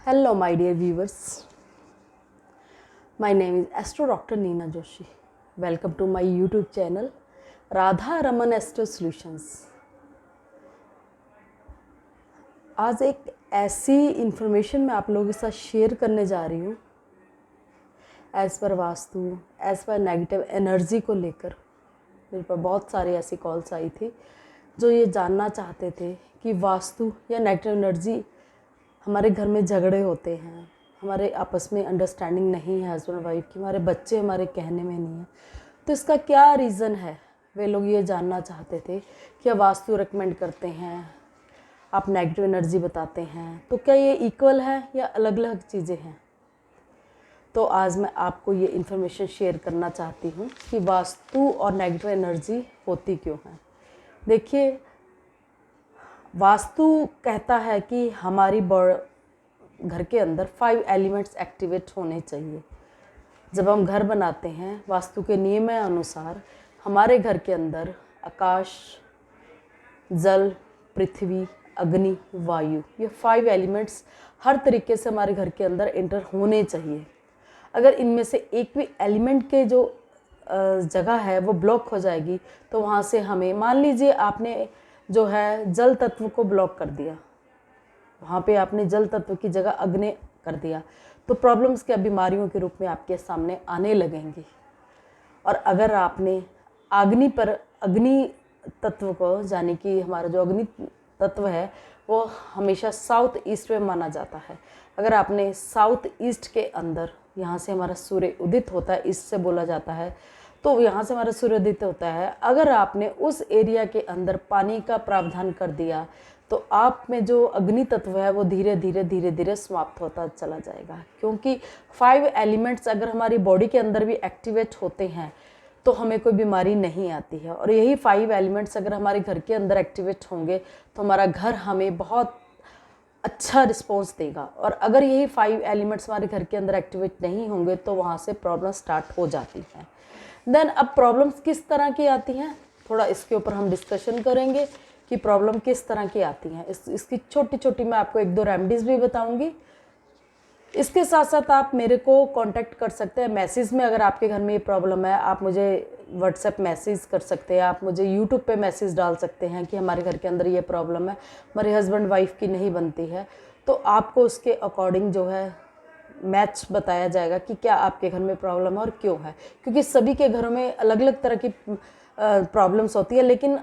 Hello, my dear viewers. My name is Astro Dr. Neena Joshi. Welcome to my YouTube channel, Radha Raman astro solutions. आज एक ऐसी information मैं आप लोगों के साथ शेयर करने जा रही हूँ as per vastu, as per negative energy को लेकर। मेरे पर बहुत सारी ऐसी कॉल्स आई थी जो ये जानना चाहते थे कि वास्तु या नेगेटिव एनर्जी, हमारे घर में झगड़े होते हैं, हमारे आपस में अंडरस्टैंडिंग नहीं है हस्बैंड वाइफ की, हमारे बच्चे हमारे कहने में नहीं है, तो इसका क्या रीज़न है। वे लोग ये जानना चाहते थे कि आप वास्तु रिकमेंड करते हैं, आप नेगेटिव एनर्जी बताते हैं, तो क्या ये इक्वल है या अलग अलग चीज़ें हैं। तो आज मैं आपको ये इन्फॉर्मेशन शेयर करना चाहती हूँ कि वास्तु और नेगेटिव एनर्जी होती क्यों है। देखिए, वास्तु कहता है कि हमारी घर के अंदर 5 एलिमेंट्स एक्टिवेट होने चाहिए। जब हम घर बनाते हैं, वास्तु के नियम अनुसार हमारे घर के अंदर आकाश, जल, पृथ्वी, अग्नि, वायु, ये 5 एलिमेंट्स हर तरीके से हमारे घर के अंदर एंटर होने चाहिए। अगर इनमें से एक भी एलिमेंट के जो जगह है वो ब्लॉक हो जाएगी, तो वहाँ से हमें, मान लीजिए आपने जो है जल तत्व को ब्लॉक कर दिया, वहाँ पे आपने जल तत्व की जगह अग्नि कर दिया, तो प्रॉब्लम्स क्या बीमारियों के रूप में आपके सामने आने लगेंगी। और अगर आपने अग्नि तत्व को, यानी कि हमारा जो अग्नि तत्व है वो हमेशा साउथ ईस्ट में माना जाता है, अगर आपने साउथ ईस्ट के अंदर, यहाँ से हमारा सूर्य उदित होता है, ईस्ट से बोला जाता है, तो यहाँ से हमारा सूर्य उदित होता है, अगर आपने उस एरिया के अंदर पानी का प्रावधान कर दिया तो आप में जो अग्नि तत्व है वो धीरे धीरे समाप्त होता चला जाएगा। क्योंकि 5 एलिमेंट्स अगर हमारी बॉडी के अंदर भी एक्टिवेट होते हैं तो हमें कोई बीमारी नहीं आती है। और यही 5 एलिमेंट्स अगर हमारे घर के अंदर एक्टिवेट होंगे तो हमारा घर हमें बहुत अच्छा रिस्पॉन्स देगा। और अगर यही 5 एलिमेंट्स हमारे घर के अंदर एक्टिवेट नहीं होंगे तो वहाँ से प्रॉब्लम स्टार्ट हो जाती है। देन अब प्रॉब्लम्स किस तरह की आती हैं, थोड़ा इसके ऊपर हम डिस्कशन करेंगे कि प्रॉब्लम किस तरह की आती हैं। इसकी छोटी छोटी मैं आपको 1-2 रेमेडीज़ भी बताऊंगी। इसके साथ साथ आप मेरे को कांटेक्ट कर सकते हैं मैसेज में। अगर आपके घर में ये प्रॉब्लम है, आप मुझे व्हाट्सएप मैसेज कर सकते हैं, आप मुझे यूट्यूब पे मैसेज डाल सकते हैं कि हमारे घर के अंदर ये प्रॉब्लम है, हमारे हस्बैंड वाइफ की नहीं बनती है, तो आपको उसके अकॉर्डिंग जो है मैच बताया जाएगा कि क्या आपके घर में प्रॉब्लम है और क्यों है। क्योंकि सभी के घरों में अलग अलग तरह की प्रॉब्लम्स होती है, लेकिन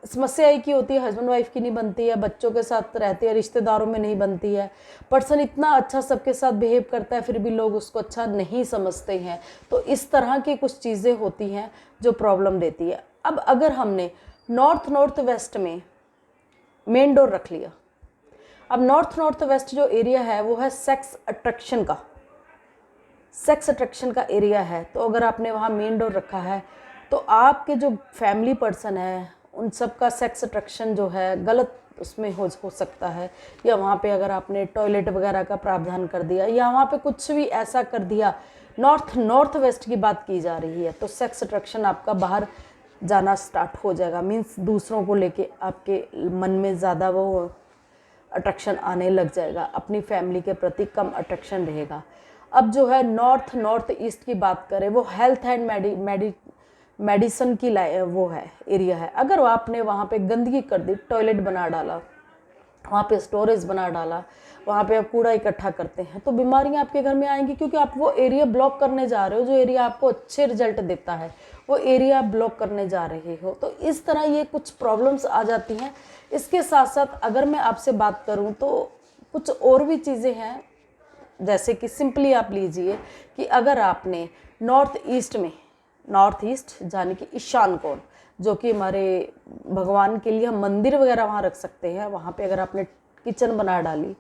समस्या एक ही होती है, हस्बैंड वाइफ की नहीं बनती है, बच्चों के साथ रहते हैं, रिश्तेदारों में नहीं बनती है। पर्सन इतना अच्छा सबके साथ बिहेव करता है फिर भी लोग उसको अच्छा नहीं समझते हैं। तो इस तरह की कुछ चीज़ें होती हैं जो प्रॉब्लम देती है। अब अगर हमने नॉर्थ वेस्ट में मेन डोर रख लिया, अब नॉर्थ वेस्ट जो एरिया है वो है सेक्स अट्रैक्शन का एरिया है। तो अगर आपने वहाँ मेन डोर रखा है तो आपके जो फैमिली पर्सन है उन सब का सेक्स अट्रैक्शन जो है गलत उसमें हो सकता है। या वहाँ पे अगर आपने टॉयलेट वगैरह का प्रावधान कर दिया या वहाँ पे कुछ भी ऐसा कर दिया, नॉर्थ वेस्ट की बात की जा रही है, तो सेक्स अट्रैक्शन आपका बाहर जाना स्टार्ट हो जाएगा। मीन्स दूसरों को लेके आपके मन में ज़्यादा वो अट्रैक्शन आने लग जाएगा, अपनी फैमिली के प्रति कम अट्रैक्शन रहेगा। अब जो है नॉर्थ ईस्ट की बात करें, वो हेल्थ एंड मेडिसिन की वो है एरिया है। अगर आपने वहाँ पे गंदगी कर दी, टॉयलेट बना डाला, वहाँ पे स्टोरेज बना डाला, वहाँ पे आप कूड़ा इकट्ठा करते हैं, तो बीमारियाँ आपके घर में आएंगी। क्योंकि आप वो एरिया ब्लॉक करने जा रहे हो, जो एरिया आपको अच्छे रिजल्ट देता है वो एरिया आप ब्लॉक करने जा रहे हो। तो इस तरह ये कुछ प्रॉब्लम्स आ जाती हैं। इसके साथ साथ अगर मैं आपसे बात करूँ तो कुछ और भी चीज़ें हैं, जैसे कि सिंपली आप लीजिए कि अगर आपने नॉर्थ ईस्ट यानी कि ईशान कोण, जो कि हमारे भगवान के लिए हम मंदिर वगैरह वहाँ रख सकते हैं, वहाँ पे अगर आपने किचन बना डाली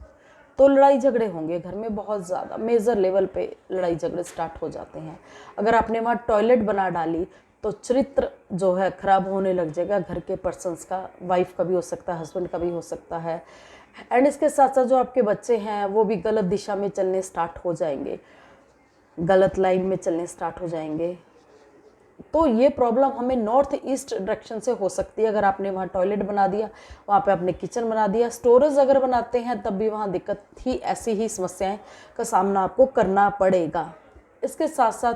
तो लड़ाई झगड़े होंगे घर में, बहुत ज़्यादा मेजर लेवल पे लड़ाई झगड़े स्टार्ट हो जाते हैं। अगर आपने वहाँ टॉयलेट बना डाली तो चरित्र जो है खराब होने लग जाएगा घर के पर्सन्स का, वाइफ का भी हो सकता है, हस्बैंड का भी हो सकता है। एंड इसके साथ साथ जो आपके बच्चे हैं वो भी गलत दिशा में चलने स्टार्ट हो जाएंगे, गलत लाइन में चलने स्टार्ट हो जाएंगे। तो ये प्रॉब्लम हमें नॉर्थ ईस्ट डायरेक्शन से हो सकती है। अगर आपने वहाँ टॉयलेट बना दिया, वहाँ पे आपने किचन बना दिया, स्टोरेज अगर बनाते हैं तब भी वहाँ दिक्कत ही, ऐसी ही समस्याएं का सामना आपको करना पड़ेगा। इसके साथ साथ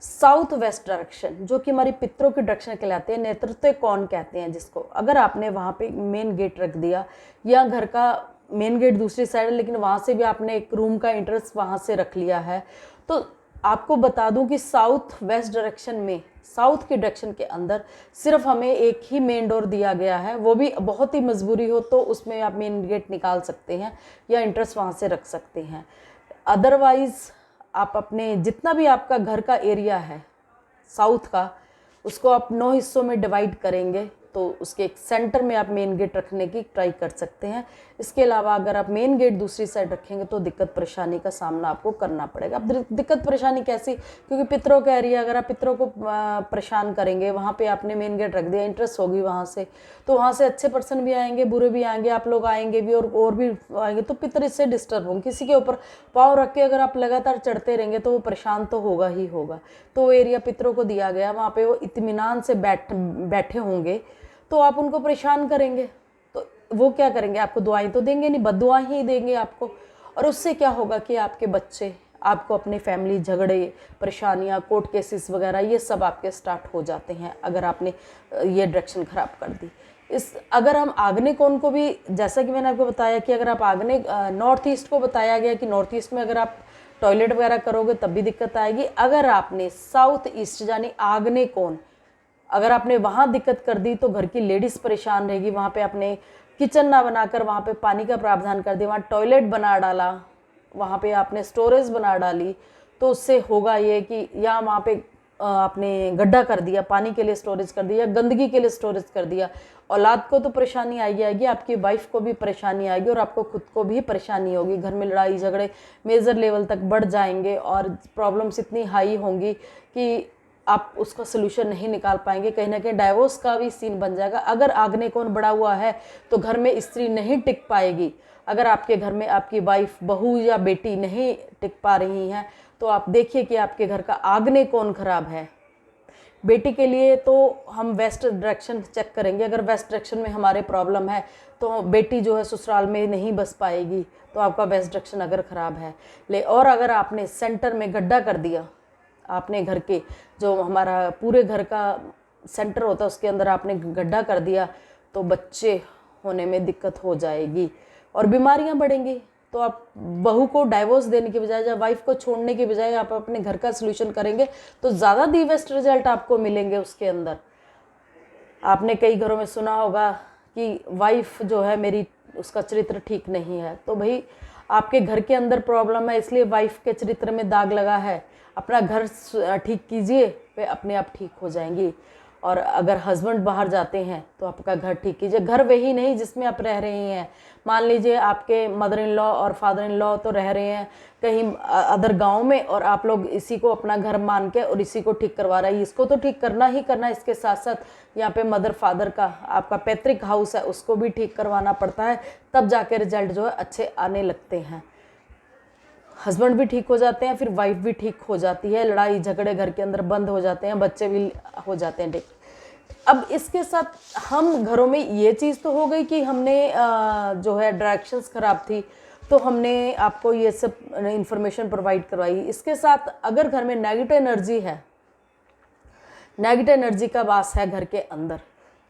साउथ वेस्ट डायरेक्शन, जो कि हमारी पितरों की डायरेक्शन कहलाते हैं, नेतृत्व कौन कहते हैं जिसको, अगर आपने वहाँ पे मेन गेट रख दिया, या घर का मेन गेट दूसरी साइड है लेकिन वहाँ से भी आपने एक रूम का एंट्रेंस वहाँ से रख लिया है, तो आपको बता दूं कि साउथ वेस्ट डायरेक्शन में, साउथ की डायरेक्शन के अंदर सिर्फ हमें एक ही मेन डोर दिया गया है, वो भी बहुत ही मजबूरी हो तो उसमें आप मेन गेट निकाल सकते हैं या एंट्रेंस वहाँ से रख सकते हैं। अदरवाइज़ आप अपने जितना भी आपका घर का एरिया है साउथ का, उसको आप 9 हिस्सों में डिवाइड करेंगे तो उसके एक सेंटर में आप मेन गेट रखने की ट्राई कर सकते हैं। इसके अलावा अगर आप मेन गेट दूसरी साइड रखेंगे तो दिक्कत परेशानी का सामना आपको करना पड़ेगा। अब दिक्कत परेशानी कैसी, क्योंकि पितरों का एरिया, अगर आप पितरों को परेशान करेंगे, वहाँ पे आपने मेन गेट रख दिया, इंटरेस्ट होगी वहाँ से, तो वहाँ से अच्छे पर्सन भी आएंगे, बुरे भी आएंगे, आप लोग आएंगे भी और भी आएंगे, तो पितर इससे डिस्टर्ब होंगे। किसी के ऊपर पाँव रख के अगर आप लगातार चढ़ते रहेंगे तो वो परेशान तो होगा ही होगा। तो वो एरिया पितरों को दिया गया, वहाँ पे वो इत्मीनान से बैठे होंगे, तो आप उनको परेशान करेंगे तो वो क्या करेंगे, आपको दुआएं तो देंगे नहीं, बद्दुआएं ही देंगे आपको। और उससे क्या होगा कि आपके बच्चे, आपको अपने फैमिली झगड़े, परेशानियां, कोर्ट केसेस वगैरह, ये सब आपके स्टार्ट हो जाते हैं अगर आपने ये डायरेक्शन ख़राब कर दी। अगर हम आग्नेय कोण को भी, जैसा कि मैंने आपको बताया कि अगर आप आग्नेय नॉर्थ ईस्ट को बताया गया कि नॉर्थ ईस्ट में अगर आप टॉयलेट वगैरह करोगे तब भी दिक्कत आएगी। अगर आपने साउथ ईस्ट यानी आग्नेय कोण, अगर आपने वहाँ दिक्कत कर दी तो घर की लेडीज़ परेशान रहेगी। वहाँ पे आपने किचन ना बनाकर वहाँ पे पानी का प्रावधान कर दिया, वहाँ टॉयलेट बना डाला, वहाँ पे आपने स्टोरेज बना डाली, तो उससे होगा ये कि या वहाँ पे आपने गड्ढा कर दिया, पानी के लिए स्टोरेज कर दिया, गंदगी के लिए स्टोरेज कर दिया, औलाद को तो परेशानी आएगी, आपकी वाइफ को भी परेशानी आएगी और आपको खुद को भी परेशानी होगी। घर में लड़ाई झगड़े मेजर लेवल तक बढ़ जाएंगे और प्रॉब्लम्स इतनी हाई होंगी कि आप उसका सोल्यूशन नहीं निकाल पाएंगे। कहीं ना कहीं डाइवोर्स का भी सीन बन जाएगा। अगर आग्नेय कोण बढ़ा हुआ है तो घर में स्त्री नहीं टिक पाएगी। अगर आपके घर में आपकी वाइफ, बहू या बेटी नहीं टिक पा रही हैं तो आप देखिए कि आपके घर का आग्नेय कोण खराब है। बेटी के लिए तो हम वेस्ट डायरेक्शन चेक करेंगे। अगर वेस्ट डायरेक्शन में हमारे प्रॉब्लम है तो बेटी जो है ससुराल में नहीं बस पाएगी, तो आपका वेस्ट डायरेक्शन अगर ख़राब है। और अगर आपने सेंटर में गड्ढा कर दिया, आपने घर के जो हमारा पूरे घर का सेंटर होता है उसके अंदर आपने गड्ढा कर दिया, तो बच्चे होने में दिक्कत हो जाएगी और बीमारियां बढ़ेंगी। तो आप बहू को डाइवोर्स देने के बजाय या वाइफ को छोड़ने के बजाय आप अपने घर का सलूशन करेंगे तो ज़्यादा दी बेस्ट रिजल्ट आपको मिलेंगे उसके अंदर। आपने कई घरों में सुना होगा कि वाइफ जो है मेरी, उसका चरित्र ठीक नहीं है, तो भाई आपके घर के अंदर प्रॉब्लम है इसलिए वाइफ के चरित्र में दाग लगा है। अपना घर ठीक कीजिए, वे अपने आप ठीक हो जाएंगी। और अगर हस्बैंड बाहर जाते हैं तो आपका घर ठीक कीजिए। घर वही नहीं जिसमें आप रह रहे हैं। मान लीजिए आपके मदर इन लॉ और फादर इन लॉ तो रह रहे हैं कहीं अदर गांव में और आप लोग इसी को अपना घर मान के और इसी को ठीक करवा रहे हैं। इसको तो ठीक करना ही करना है, इसके साथ साथ यहाँ पे मदर फादर का आपका पैतृक हाउस है उसको भी ठीक करवाना पड़ता है, तब जाके रिजल्ट जो है अच्छे आने लगते हैं। हस्बैंड भी ठीक हो जाते हैं, फिर वाइफ भी ठीक हो जाती है, लड़ाई झगड़े घर के अंदर बंद हो जाते हैं, बच्चे भी हो जाते हैं ठीक। अब इसके साथ हम घरों में ये चीज़ तो हो गई कि हमने जो है डायरेक्शंस ख़राब थी तो हमने आपको ये सब इंफॉर्मेशन प्रोवाइड करवाई। इसके साथ अगर घर में नेगेटिव एनर्जी है, नेगेटिव एनर्जी का वास है घर के अंदर,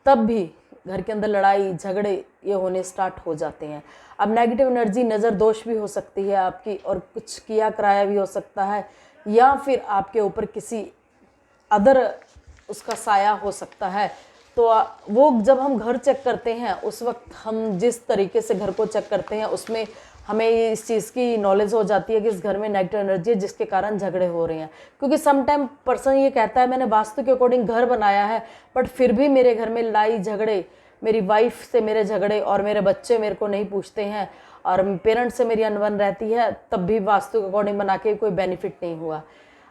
तब भी घर के अंदर लड़ाई झगड़े ये होने स्टार्ट हो जाते हैं। अब नेगेटिव एनर्जी नज़र दोष भी हो सकती है आपकी और कुछ किया कराया भी हो सकता है, या फिर आपके ऊपर किसी अदर उसका साया हो सकता है। तो वो जब हम घर चेक करते हैं उस वक्त हम जिस तरीके से घर को चेक करते हैं उसमें हमें इस चीज़ की नॉलेज हो जाती है कि इस घर में नेगेटिव एनर्जी है जिसके कारण झगड़े हो रहे हैं। क्योंकि समटाइम पर्सन ये कहता है मैंने वास्तु के अकॉर्डिंग घर बनाया है बट फिर भी मेरे घर में लड़ाई झगड़े, मेरी वाइफ से मेरे झगड़े और मेरे बच्चे मेरे को नहीं पूछते हैं और पेरेंट्स से मेरी अनबन रहती है, तब भी वास्तु के अकॉर्डिंग बना के कोई बेनिफिट नहीं हुआ।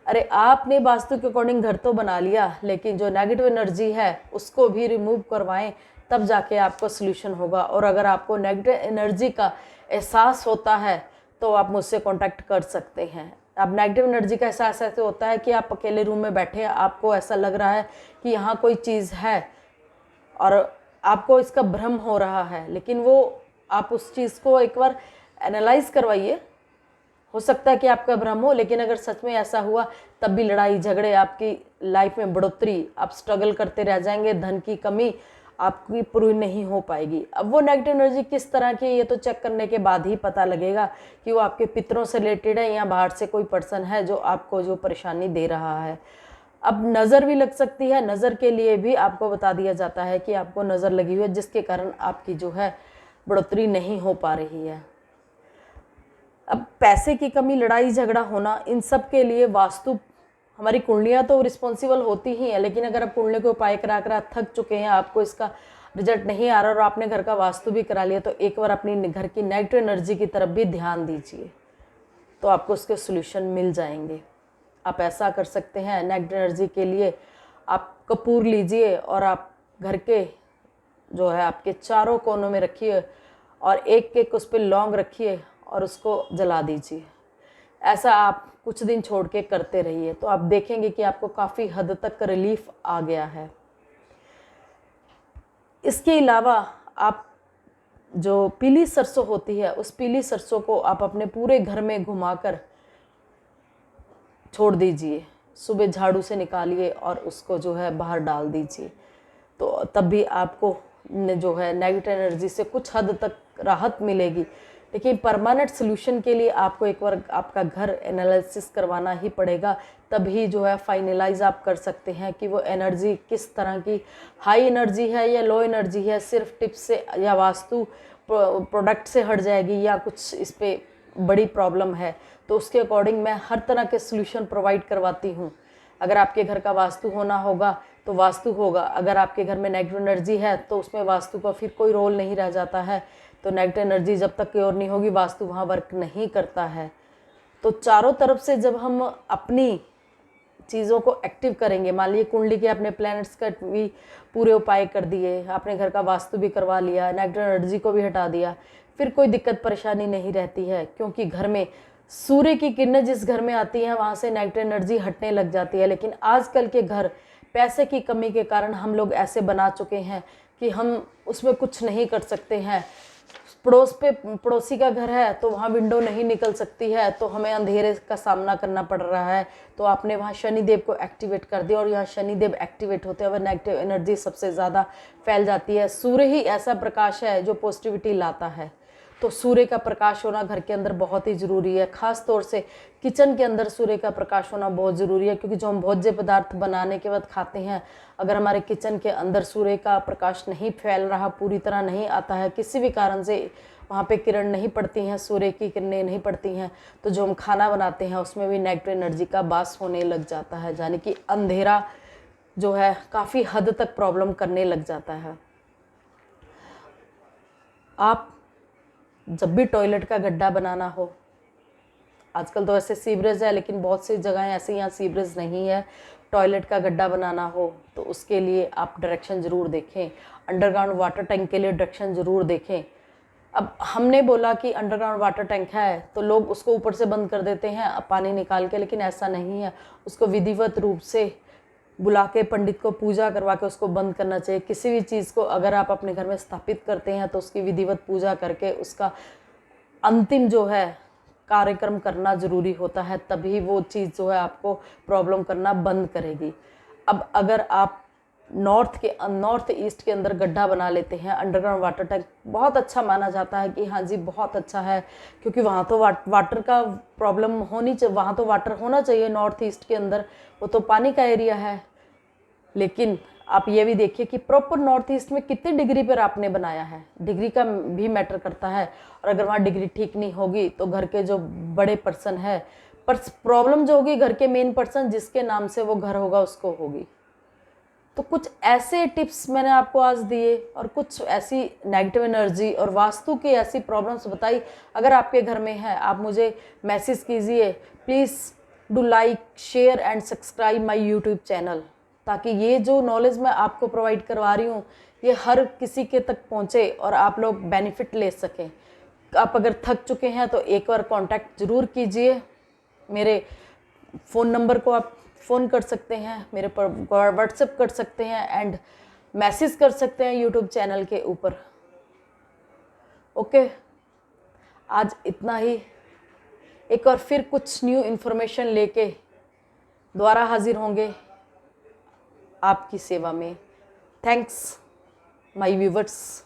अरे आपने वास्तु के अकॉर्डिंग घर तो बना लिया लेकिन जो नेगेटिव एनर्जी है उसको भी रिमूव करवाएं, तब जाके आपको सोल्यूशन होगा। और अगर आपको नेगेटिव एनर्जी का एहसास होता है तो आप मुझसे कांटेक्ट कर सकते हैं। अब नेगेटिव एनर्जी का एहसास ऐसे होता है कि आप अकेले रूम में बैठे हैं, आपको ऐसा लग रहा है कि यहाँ कोई चीज़ है और आपको इसका भ्रम हो रहा है, लेकिन वो आप उस चीज़ को एक बार एनालाइज करवाइए। हो सकता है कि आपका भ्रम हो, लेकिन अगर सच में ऐसा हुआ तब भी लड़ाई झगड़े, आपकी लाइफ में बढ़ोतरी, आप स्ट्रगल करते रह जाएंगे, धन की कमी आपकी पूरी नहीं हो पाएगी। अब वो नेगेटिव एनर्जी किस तरह की, ये तो चेक करने के बाद ही पता लगेगा कि वो आपके पितरों से रिलेटेड है या बाहर से कोई पर्सन है जो आपको जो परेशानी दे रहा है। अब नज़र भी लग सकती है, नज़र के लिए भी आपको बता दिया जाता है कि आपको नज़र लगी हुई है जिसके कारण आपकी जो है बढ़ोतरी नहीं हो पा रही है। अब पैसे की कमी, लड़ाई झगड़ा होना, इन सब के लिए वास्तु, हमारी कुंडलियाँ तो रिस्पॉन्सिबल होती ही हैं, लेकिन अगर आप कुंडली के उपाय करा कर थक चुके हैं, आपको इसका रिजल्ट नहीं आ रहा और आपने घर का वास्तु भी करा लिया, तो एक बार अपनी घर की नेगेटिव एनर्जी की तरफ भी ध्यान दीजिए, तो आपको उसके सोल्यूशन मिल जाएंगे। आप ऐसा कर सकते हैं, नेगेटिव एनर्जी के लिए आप कपूर लीजिए और आप घर के जो है आपके चारों कोनों में रखिए और एक एक उस पर लौंग रखिए और उसको जला दीजिए। ऐसा आप कुछ दिन छोड़ के करते रहिए, तो आप देखेंगे कि आपको काफ़ी हद तक रिलीफ आ गया है। इसके अलावा आप जो पीली सरसों होती है, उस पीली सरसों को आप अपने पूरे घर में घुमाकर छोड़ दीजिए, सुबह झाड़ू से निकालिए और उसको जो है बाहर डाल दीजिए, तो तब भी आपको जो है नेगेटिव एनर्जी से कुछ हद तक राहत मिलेगी। लेकिन परमानेंट सोल्यूशन के लिए आपको एक बार आपका घर एनालिसिस करवाना ही पड़ेगा, तभी जो है फाइनलाइज आप कर सकते हैं कि वो एनर्जी किस तरह की, हाई एनर्जी है या लो एनर्जी है, सिर्फ टिप्स से या वास्तु प्रोडक्ट से हट जाएगी या कुछ इस पर बड़ी प्रॉब्लम है। तो उसके अकॉर्डिंग मैं हर तरह के सोल्यूशन प्रोवाइड करवाती हूँ। अगर आपके घर का वास्तु होना होगा तो वास्तु होगा, अगर आपके घर में नेगेटिव एनर्जी है तो उसमें वास्तु का फिर कोई रोल नहीं रह जाता है। तो नेगेटिव एनर्जी जब तक क्योर नहीं होगी, वास्तु वहाँ वर्क नहीं करता है। तो चारों तरफ से जब हम अपनी चीज़ों को एक्टिव करेंगे, मान लीजिए कुंडली के अपने प्लैनेट्स का भी पूरे उपाय कर दिए, आपने घर का वास्तु भी करवा लिया, नेगेटिव एनर्जी को भी हटा दिया, फिर कोई दिक्कत परेशानी नहीं रहती है, क्योंकि घर में सूर्य की किरणें जिस घर में आती हैं वहाँ से नेगेटिव एनर्जी हटने लग जाती है। लेकिन आजकल के घर पैसे की कमी के कारण हम लोग ऐसे बना चुके हैं कि हम उसमें कुछ नहीं कर सकते हैं। पड़ोसी का घर है तो वहाँ विंडो नहीं निकल सकती है, तो हमें अंधेरे का सामना करना पड़ रहा है। तो आपने वहाँ शनिदेव को एक्टिवेट कर दिया और यहाँ शनिदेव एक्टिवेट होते हैं, वह नेगेटिव एनर्जी सबसे ज़्यादा फैल जाती है। सूर्य ही ऐसा प्रकाश है जो पॉजिटिविटी लाता है, तो सूर्य का प्रकाश होना घर के अंदर बहुत ही ज़रूरी है। ख़ास तौर से किचन के अंदर सूर्य का प्रकाश होना बहुत ज़रूरी है, क्योंकि जो हम भोज्य पदार्थ बनाने के बाद खाते हैं, अगर हमारे किचन के अंदर सूर्य का प्रकाश नहीं फैल रहा, पूरी तरह नहीं आता है, किसी भी कारण से वहाँ पे किरण नहीं पड़ती हैं, सूर्य की किरणें नहीं पड़ती हैं, तो जो हम खाना बनाते हैं उसमें भी नेगेटिव एनर्जी का वास होने लग जाता है, यानी कि अंधेरा जो है काफ़ी हद तक प्रॉब्लम करने लग जाता है। आप जब भी टॉयलेट का गड्ढा बनाना हो, आजकल तो ऐसे सीवरेज है, लेकिन बहुत सी जगहें ऐसी यहाँ सीवरेज नहीं है, टॉयलेट का गड्ढा बनाना हो तो उसके लिए आप डायरेक्शन ज़रूर देखें। अंडरग्राउंड वाटर टैंक के लिए डायरेक्शन ज़रूर देखें। अब हमने बोला कि अंडरग्राउंड वाटर टैंक है तो लोग उसको ऊपर से बंद कर देते हैं पानी निकाल के, लेकिन ऐसा नहीं है। उसको विधिवत रूप से बुला के पंडित को पूजा करवा के उसको बंद करना चाहिए। किसी भी चीज़ को अगर आप अपने घर में स्थापित करते हैं तो उसकी विधिवत पूजा करके उसका अंतिम जो है कार्यक्रम करना ज़रूरी होता है, तभी वो चीज़ जो है आपको प्रॉब्लम करना बंद करेगी। अब अगर आप नॉर्थ ईस्ट के अंदर गड्ढा बना लेते हैं, अंडरग्राउंड वाटर टैंक बहुत अच्छा माना जाता है कि हाँ जी बहुत अच्छा है, क्योंकि वहाँ तो वाटर का प्रॉब्लम होनी चाहिए, वहाँ तो वाटर होना चाहिए नॉर्थ ईस्ट के अंदर, वो तो पानी का एरिया है। लेकिन आप ये भी देखिए कि प्रॉपर नॉर्थ ईस्ट में कितने डिग्री पर आपने बनाया है, डिग्री का भी मैटर करता है। और अगर वहाँ डिग्री ठीक नहीं होगी तो घर के जो बड़े पर्सन है, पर प्रॉब्लम जो होगी घर के मेन पर्सन जिसके नाम से वो घर होगा उसको होगी। तो कुछ ऐसे टिप्स मैंने आपको आज दिए और कुछ ऐसी नेगेटिव एनर्जी और वास्तु की ऐसी प्रॉब्लम्स बताई। अगर आपके घर में है आप मुझे मैसेज कीजिए। Please do like, share and subscribe my YouTube channel, ताकि ये जो नॉलेज मैं आपको प्रोवाइड करवा रही हूँ ये हर किसी के तक पहुँचे और आप लोग बेनिफिट ले सकें। आप अगर थक चुके हैं तो एक बार कांटेक्ट ज़रूर कीजिए मेरे फ़ोन नंबर को आप फ़ोन कर सकते हैं, मेरे पर व्हाट्सएप कर सकते हैं एंड मैसेज कर सकते हैं यूट्यूब चैनल के ऊपर। ओके, आज इतना ही। एक और फिर कुछ न्यू इन्फॉर्मेशन लेके दोबारा हाजिर होंगे आपकी सेवा में। Thanks my viewers.